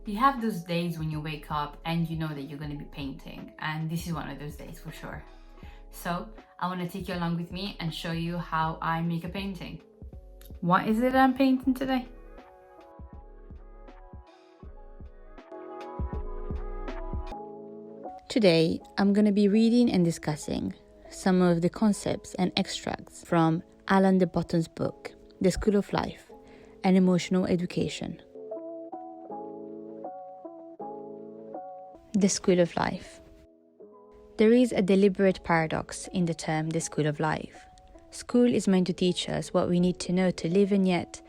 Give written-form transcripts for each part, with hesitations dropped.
You have those days when you wake up and you know that you're going to be painting, and this is one of those days for sure. So I want to take you along with me and show you how I make a painting. What is it I'm painting today? Today, I'm going to be reading and discussing some of the concepts and extracts from Alan De Botton's book, The School of Life and Emotional Education. The School of Life. There is a deliberate paradox in the term the School of Life. School is meant to teach us what we need to know to live, and yet,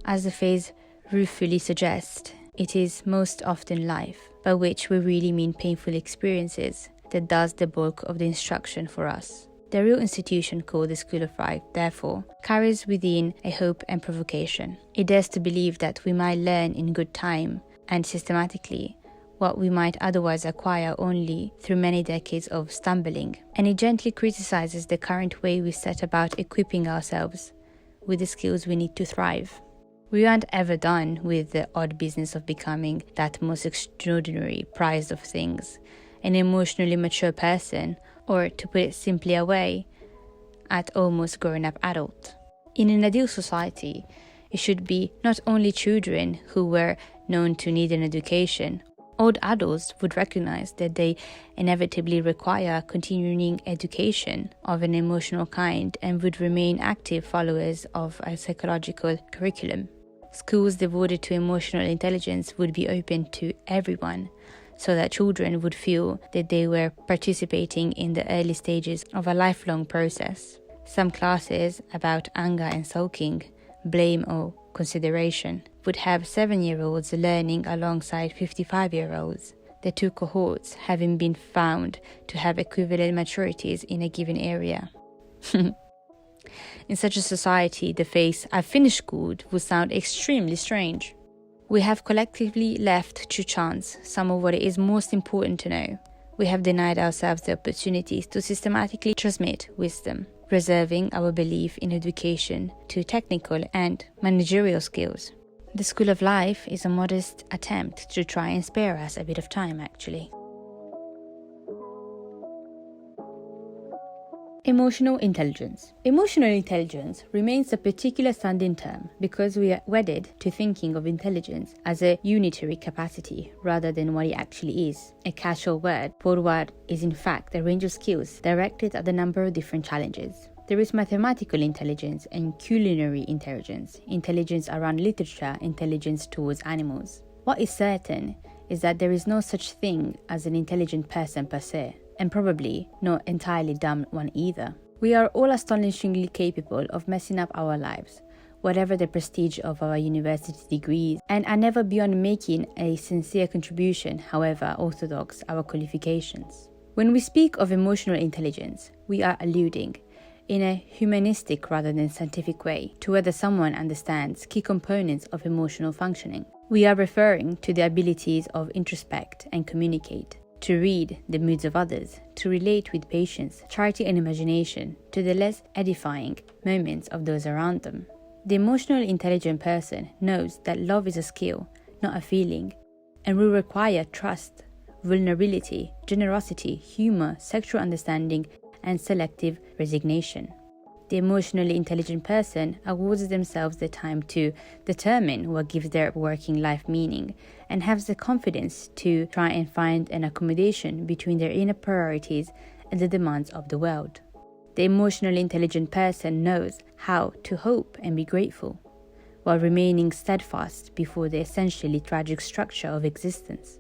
as the phrase ruefully suggests, it is most often life, by which we really mean painful experiences, that does the bulk of the instruction for us. The real institution called the School of Life, therefore, carries within a hope and provocation. It dares to believe that we might learn in good time and systematically what we might otherwise acquire only through many decades of stumbling, and it gently criticizes the current way we set about equipping ourselves with the skills we need to thrive. We aren't ever done with the odd business of becoming that most extraordinary prize of things, an emotionally mature person, or, to put it simply away, at almost grown-up adult. In an ideal society, it should be not only children who were known to need an education. Old adults would recognize that they inevitably require continuing education of an emotional kind and would remain active followers of a psychological curriculum. Schools devoted to emotional intelligence would be open to everyone, so that children would feel that they were participating in the early stages of a lifelong process. Some classes about anger and sulking, blame or consideration would have 7-year-olds learning alongside 55-year-olds, the two cohorts having been found to have equivalent maturities in a given area. In such a society, the phrase "I've finished school" would sound extremely strange. We have collectively left to chance some of what is most important to know. We have denied ourselves the opportunities to systematically transmit wisdom, reserving our belief in education to technical and managerial skills. The School of Life is a modest attempt to try and spare us a bit of time, actually. Emotional intelligence. Emotional intelligence remains a particular standing term because we are wedded to thinking of intelligence as a unitary capacity rather than what it actually is. A casual word for what is in fact a range of skills directed at a number of different challenges. There is mathematical intelligence and culinary intelligence, intelligence around literature, intelligence towards animals. What is certain is that there is no such thing as an intelligent person per se, and probably not entirely dumb one either. We are all astonishingly capable of messing up our lives, whatever the prestige of our university degrees, and are never beyond making a sincere contribution, however orthodox our qualifications. When we speak of emotional intelligence, we are alluding, in a humanistic rather than scientific way, to whether someone understands key components of emotional functioning. We are referring to the abilities of introspect and communicate, to read the moods of others, to relate with patience, charity and imagination to the less edifying moments of those around them. The emotionally intelligent person knows that love is a skill, not a feeling, and will require trust, vulnerability, generosity, humor, sexual understanding, and selective resignation. The emotionally intelligent person awards themselves the time to determine what gives their working life meaning and has the confidence to try and find an accommodation between their inner priorities and the demands of the world. The emotionally intelligent person knows how to hope and be grateful, while remaining steadfast before the essentially tragic structure of existence.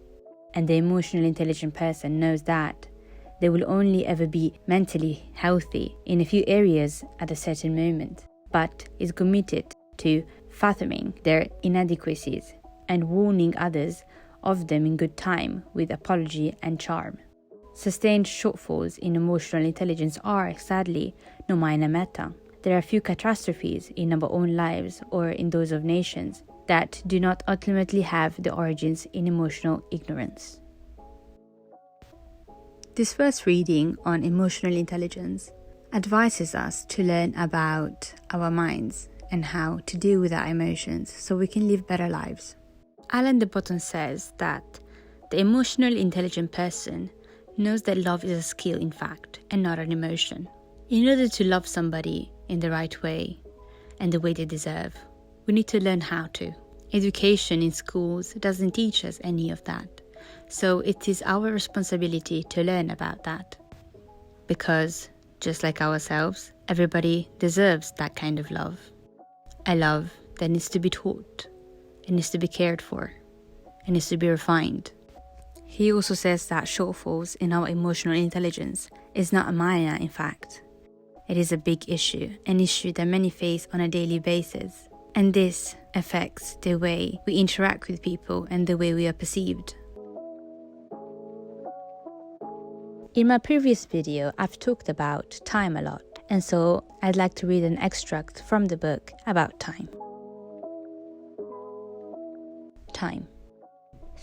And the emotionally intelligent person knows that they will only ever be mentally healthy in a few areas at a certain moment, but is committed to fathoming their inadequacies and warning others of them in good time with apology and charm. Sustained shortfalls in emotional intelligence are, sadly, no minor matter. There are few catastrophes in our own lives or in those of nations that do not ultimately have their origins in emotional ignorance. This first reading on emotional intelligence advises us to learn about our minds and how to deal with our emotions so we can live better lives. Alan De Botton says that the emotionally intelligent person knows that love is a skill, in fact, and not an emotion. In order to love somebody in the right way and the way they deserve, we need to learn how to. Education in schools doesn't teach us any of that, so it is our responsibility to learn about that. Because, just like ourselves, everybody deserves that kind of love. A love that needs to be taught, it needs to be cared for, it needs to be refined. He also says that shortfalls in our emotional intelligence is not a minor, in fact. It is a big issue, an issue that many face on a daily basis. And this affects the way we interact with people and the way we are perceived. In my previous video, I've talked about time a lot, and so I'd like to read an extract from the book about time. Time.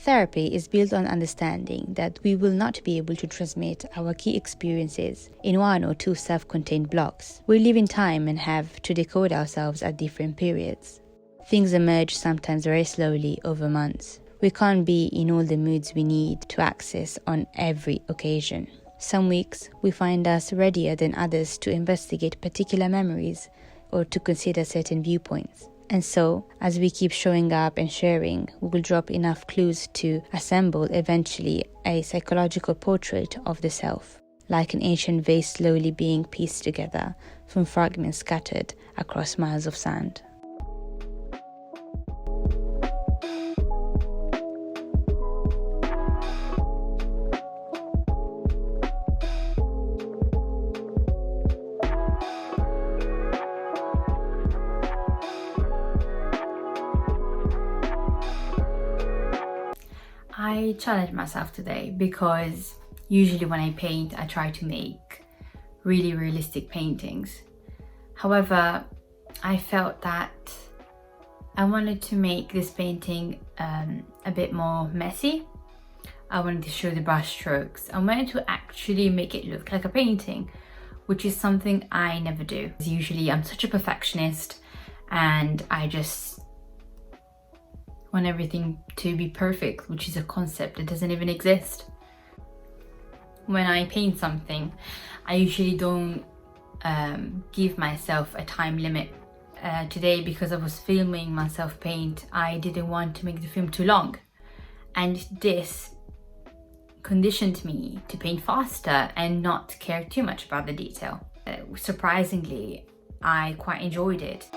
Therapy is built on understanding that we will not be able to transmit our key experiences in one or two self-contained blocks. We live in time and have to decode ourselves at different periods. Things emerge sometimes very slowly over months. We can't be in all the moods we need to access on every occasion. Some weeks we find us readier than others to investigate particular memories or to consider certain viewpoints. And so, as we keep showing up and sharing, we will drop enough clues to assemble eventually a psychological portrait of the self, like an ancient vase slowly being pieced together from fragments scattered across miles of sand. I challenged myself today because usually when I paint, I try to make really realistic paintings. However, I felt that I wanted to make this painting a bit more messy. I wanted to show the brush strokes. I wanted to actually make it look like a painting, which is something I never do. Usually I'm such a perfectionist and I just want everything to be perfect, which is a concept that doesn't even exist. When I paint something, I usually don't give myself a time limit. Today, because I was filming myself paint, I didn't want to make the film too long. And this conditioned me to paint faster and not care too much about the detail. Surprisingly, I quite enjoyed it.